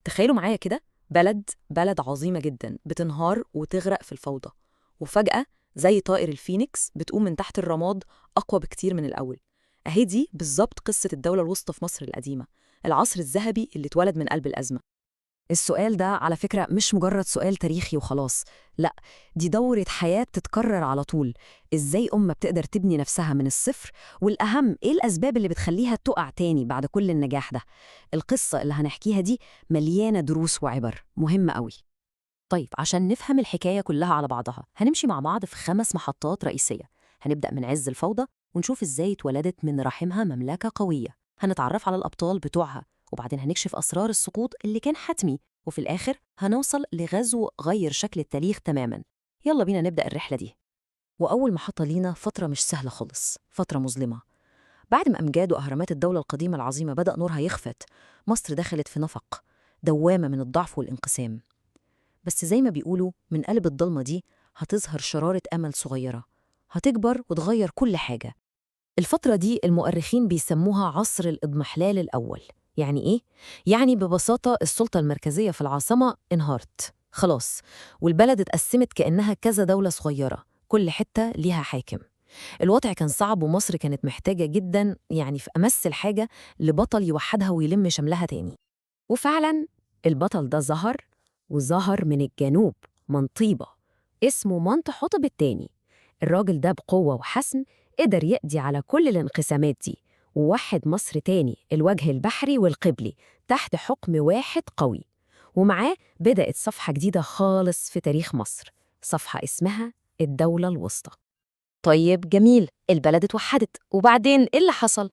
تخيلوا معايا كده، بلد عظيمة جدا بتنهار وتغرق في الفوضى، وفجأة زي طائر الفينيكس بتقوم من تحت الرماد أقوى بكتير من الأول. أهي دي بالظبط قصة الدولة الوسطى في مصر القديمة، العصر الذهبي اللي اتولد من قلب الأزمة. السؤال ده على فكرة مش مجرد سؤال تاريخي وخلاص، لا، دي دورة حياة تتكرر على طول. إزاي أمة بتقدر تبني نفسها من الصفر؟ والأهم إيه الأسباب اللي بتخليها تقع تاني بعد كل النجاح ده؟ القصة اللي هنحكيها دي مليانة دروس وعبر مهمة قوي. طيب، عشان نفهم الحكاية كلها على بعضها هنمشي مع بعض في 5 محطات رئيسية. هنبدأ من عز الفوضى ونشوف إزاي اتولدت من رحمها مملكة قوية. هنتعرف على الأبطال بتوعها، وبعدين هنكشف أسرار السقوط اللي كان حتمي، وفي الآخر هنوصل لغزو غير شكل التاريخ تماماً. يلا بينا نبدأ الرحلة دي. وأول محطة لينا فترة مش سهلة خالص، فترة مظلمة. بعد ما أمجاد وأهرامات الدولة القديمة العظيمة بدأ نورها يخفت، مصر دخلت في نفق، دوامة من الضعف والانقسام. بس زي ما بيقولوا، من قلب الضلمة دي هتظهر شرارة أمل صغيرة، هتكبر وتغير كل حاجة. الفترة دي المؤرخين بيسموها عصر الإضمحلال الأول. يعني إيه؟ يعني ببساطة السلطة المركزية في العاصمة انهارت خلاص، والبلد اتقسمت كأنها كذا دولة صغيرة، كل حتة ليها حاكم. الوضع كان صعب، ومصر كانت محتاجة جدا، يعني في أمس الحاجة، لبطل يوحدها ويلم شملها تاني. وفعلا البطل ده ظهر، وظهر من الجنوب، من طيبة. اسمه منتحتب التاني. الراجل ده بقوة وحسم قدر يقضي على كل الانقسامات دي، ووحد مصر تاني، الوجه البحري والقبلي، تحت حكم واحد قوي. ومعاه بدأت صفحة جديدة خالص في تاريخ مصر، صفحة اسمها الدولة الوسطى. طيب جميل، البلد اتوحدت، وبعدين إيه اللي حصل؟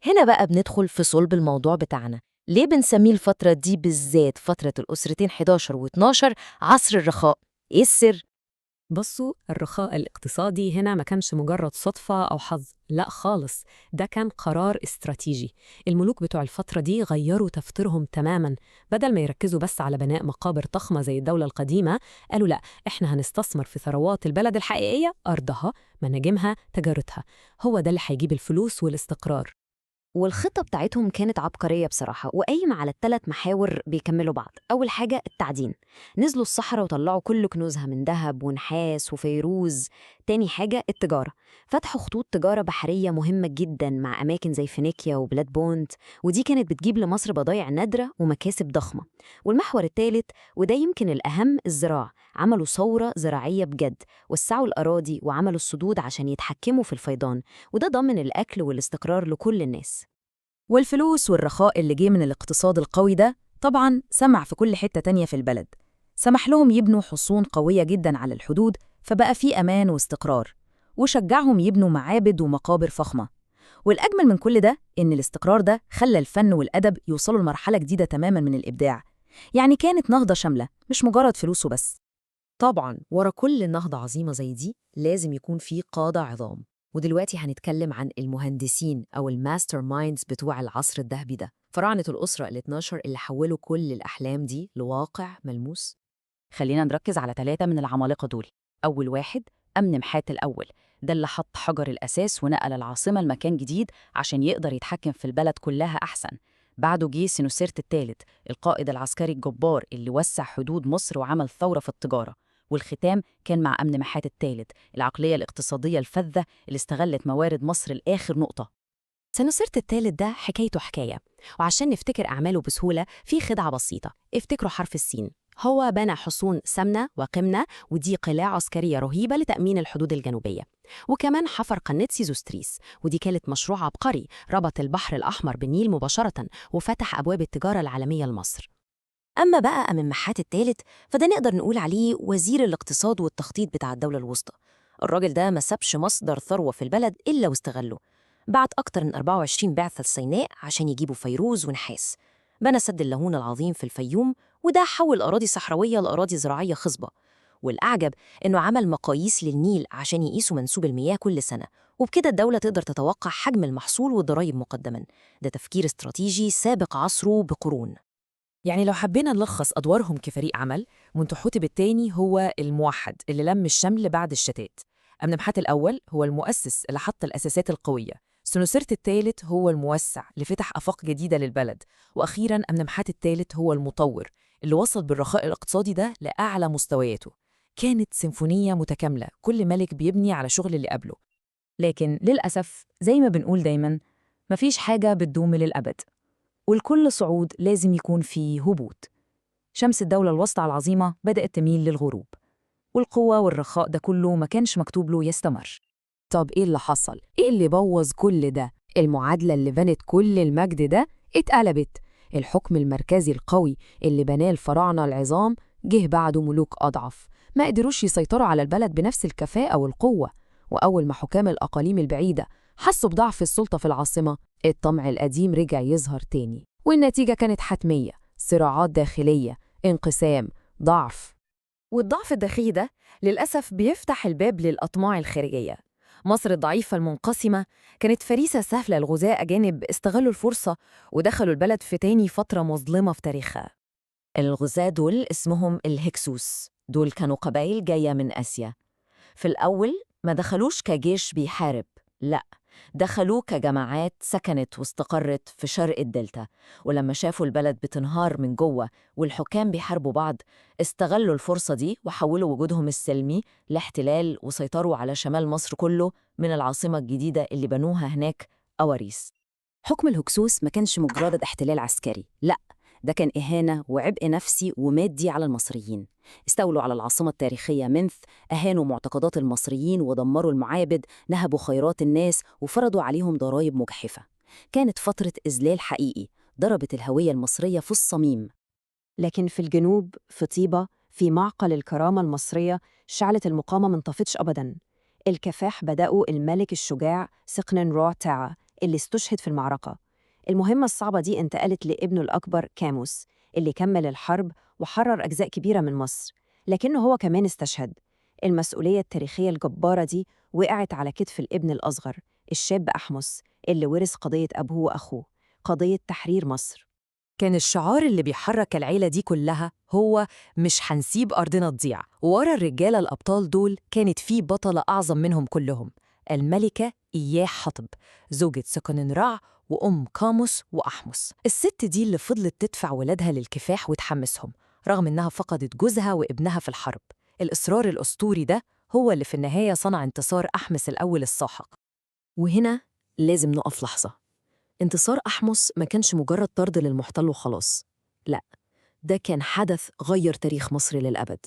هنا بقى بندخل في صلب الموضوع بتاعنا. ليه بنسميه الفترة دي بالذات فترة الأسرتين 11 و12 عصر الرخاء؟ إيه السر؟ بصوا، الرخاء الاقتصادي هنا ما كانش مجرد صدفة أو حظ، لا خالص، ده كان قرار استراتيجي. الملوك بتوع الفترة دي غيروا تفكيرهم تماماً. بدل ما يركزوا بس على بناء مقابر ضخمة زي الدولة القديمة، قالوا لا، إحنا هنستثمر في ثروات البلد الحقيقية، أرضها، مناجمها، تجارتها. هو ده اللي هيجيب الفلوس والاستقرار. والخطة بتاعتهم كانت عبقرية بصراحة، وقايمة على ال3 محاور بيكملوا بعض. أول حاجة التعدين، نزلوا الصحراء وطلعوا كل كنوزها من ذهب ونحاس وفيروز. تاني حاجة التجارة، فتحوا خطوط تجارة بحرية مهمة جدا مع أماكن زي فينيكيا وبلاد بونت، ودي كانت بتجيب لمصر بضائع نادرة ومكاسب ضخمة. والمحور الثالث، وده يمكن الأهم، الزراعة. عملوا ثورة زراعية بجد، وسعوا الأراضي وعملوا السدود عشان يتحكموا في الفيضان، وده ضمن الأكل والاستقرار لكل الناس. والفلوس والرخاء اللي جه من الاقتصاد القوي ده طبعاً سمع في كل حتة تانية في البلد، سمح لهم يبنوا حصون قوية جداً على الحدود، فبقى في أمان واستقرار، وشجعهم يبنوا معابد ومقابر فخمة. والأجمل من كل ده إن الاستقرار ده خلى الفن والأدب يوصلوا لمرحلة جديدة تماماً من الإبداع. يعني كانت نهضة شاملة، مش مجرد فلوس وبس. طبعاً ورا كل نهضة عظيمة زي دي لازم يكون في قادة عظام. ودلوقتي هنتكلم عن المهندسين أو الماستر مايندز بتوع العصر الذهبي ده، فراعنة الأسرة ال12 اللي حولوا كل الأحلام دي لواقع ملموس. خلينا نركز على 3 من العمالقة دول. أول واحد أمنمحات الأول، ده اللي حط حجر الأساس ونقل العاصمة لمكان جديد عشان يقدر يتحكم في البلد كلها أحسن. بعده جه سنوسرت الثالث، القائد العسكري الجبار اللي وسع حدود مصر وعمل ثورة في التجارة. والختام كان مع أمنمحات الثالث، العقلية الاقتصادية الفذة اللي استغلت موارد مصر لآخر نقطة. سنوسرت الثالث ده حكايته حكاية، وعشان نفتكر أعماله بسهولة في خدعة بسيطة. افتكروا حرف السين. هو بنى حصون سمنة وقمنة، ودي قلاع عسكرية رهيبة لتأمين الحدود الجنوبية. وكمان حفر قناة سيزوستريس، ودي كانت مشروع عبقري ربط البحر الأحمر بالنيل مباشرة، وفتح أبواب التجارة العالمية لمصر. أما بقى أمنمحات الثالث، فده نقدر نقول عليه وزير الاقتصاد والتخطيط بتاع الدولة الوسطى. الراجل ده ما سابش مصدر ثروة في البلد إلا واستغله. بعت أكتر من 24 بعثة لسيناء عشان يجيبوا فيروز ونحاس. بنى سد اللاهون العظيم في الفيوم، وده حول أراضي صحراوية لأراضي زراعية خصبة. والأعجب إنه عمل مقاييس للنيل عشان يقيسوا منسوب المياه كل سنة، وبكده الدولة تقدر تتوقع حجم المحصول والضرايب مقدماً. ده تفكير استراتيجي سابق عصره بقرون. يعني لو حبينا نلخص أدوارهم كفريق عمل، منتحوتب التاني هو الموحد اللي لم الشمل بعد الشتات. أمنمحات الأول هو المؤسس اللي حط الأساسات القوية، سنوسرت الثالث هو الموسع اللي فتح آفاق جديدة للبلد، وأخيراً أمنمحات الثالث هو المطور اللي وصل بالرخاء الاقتصادي ده لأعلى مستوياته. كانت سيمفونية متكاملة، كل ملك بيبني على شغل اللي قبله. لكن للأسف زي ما بنقول دايماً مفيش حاجة بتدوم للأبد، والكل صعود لازم يكون فيه هبوط. شمس الدولة الوسطى العظيمة بدأت تميل للغروب، والقوة والرخاء ده كله ما كانش مكتوب له يستمر. طب إيه اللي حصل؟ إيه اللي بوظ كل ده؟ المعادلة اللي بنت كل المجد ده اتقلبت. الحكم المركزي القوي اللي بناه الفراعنة العظام جه بعده ملوك أضعف، ما قدروش يسيطروا على البلد بنفس الكفاءة والقوة. وأول ما حكام الأقاليم البعيدة حسوا بضعف السلطة في العاصمة، الطمع القديم رجع يظهر تاني، والنتيجة كانت حتمية: صراعات داخلية، انقسام، ضعف. والضعف الداخلي ده للأسف بيفتح الباب للأطماع الخارجية. مصر الضعيفة المنقسمة كانت فريسة سهلة لغزاة أجانب استغلوا الفرصة ودخلوا البلد في تاني فترة مظلمة في تاريخها. الغزاة دول اسمهم الهكسوس، دول كانوا قبائل جاية من آسيا. في الأول ما دخلوش كجيش بيحارب، لأ، دخلوا كجماعات سكنت واستقرت في شرق الدلتا، ولما شافوا البلد بتنهار من جوه والحكام بيحاربوا بعض، استغلوا الفرصة دي وحولوا وجودهم السلمي لاحتلال وسيطروا على شمال مصر كله من العاصمة الجديدة اللي بنوها هناك أواريس. حكم الهكسوس ما كانش مجرد احتلال عسكري، لأ، ده كان إهانة وعبء نفسي ومادي على المصريين. استولوا على العاصمة التاريخية منف، أهانوا معتقدات المصريين ودمروا المعابد، نهبوا خيرات الناس وفرضوا عليهم ضرائب مجحفة. كانت فترة إذلال حقيقي ضربت الهوية المصرية في الصميم. لكن في الجنوب، في طيبة، في معقل الكرامة المصرية، شعلة المقاومة ما انطفتش أبداً. الكفاح بدأوا الملك الشجاع سقنن رع تاعا اللي استشهد في المعركة. المهمة الصعبة دي انتقلت لابنه الأكبر كاموس اللي كمل الحرب وحرر أجزاء كبيرة من مصر، لكنه هو كمان استشهد. المسؤولية التاريخية الجبارة دي وقعت على كتف الابن الأصغر، الشاب أحمس، اللي ورث قضية أبوه وأخوه، قضية تحرير مصر. كان الشعار اللي بيحرك العيلة دي كلها هو مش هنسيب أرضنا تضيع. ورا الرجالة الأبطال دول كانت في بطلة أعظم منهم كلهم، الملكة إياه حطب، زوجة سقنن رع وأم كاموس وأحمس. الست دي اللي فضلت تدفع ولادها للكفاح وتحمسهم رغم إنها فقدت جوزها وابنها في الحرب. الإصرار الأسطوري ده هو اللي في النهاية صنع انتصار أحمس الأول الساحق. وهنا لازم نقف لحظة. انتصار أحمس ما كانش مجرد طرد للمحتل وخلاص، لأ، ده كان حدث غير تاريخ مصر للأبد.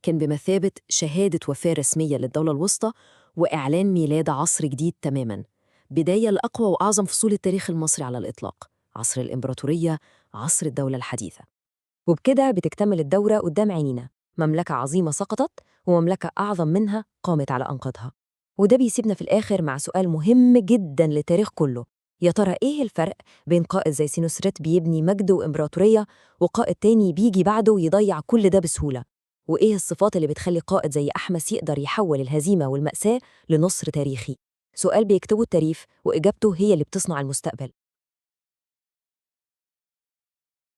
كان بمثابة شهادة وفاة رسمية للدولة الوسطى وإعلان ميلاد عصر جديد تماماً، بداية لأقوى وأعظم فصول التاريخ المصري على الإطلاق، عصر الإمبراطورية، عصر الدولة الحديثة. وبكده بتكتمل الدورة قدام عينينا، مملكة عظيمة سقطت ومملكة أعظم منها قامت على أنقاضها. وده بيسيبنا في الآخر مع سؤال مهم جداً للتاريخ كله: يا ترى إيه الفرق بين قائد زي سينوسرت بيبني مجد وإمبراطورية وقائد تاني بيجي بعده ويضيع كل ده بسهولة؟ وإيه الصفات اللي بتخلي قائد زي أحمس يقدر يحول الهزيمة والمأساة لنصر تاريخي؟ سؤال بيكتبه التاريخ وإجابته هي اللي بتصنع المستقبل.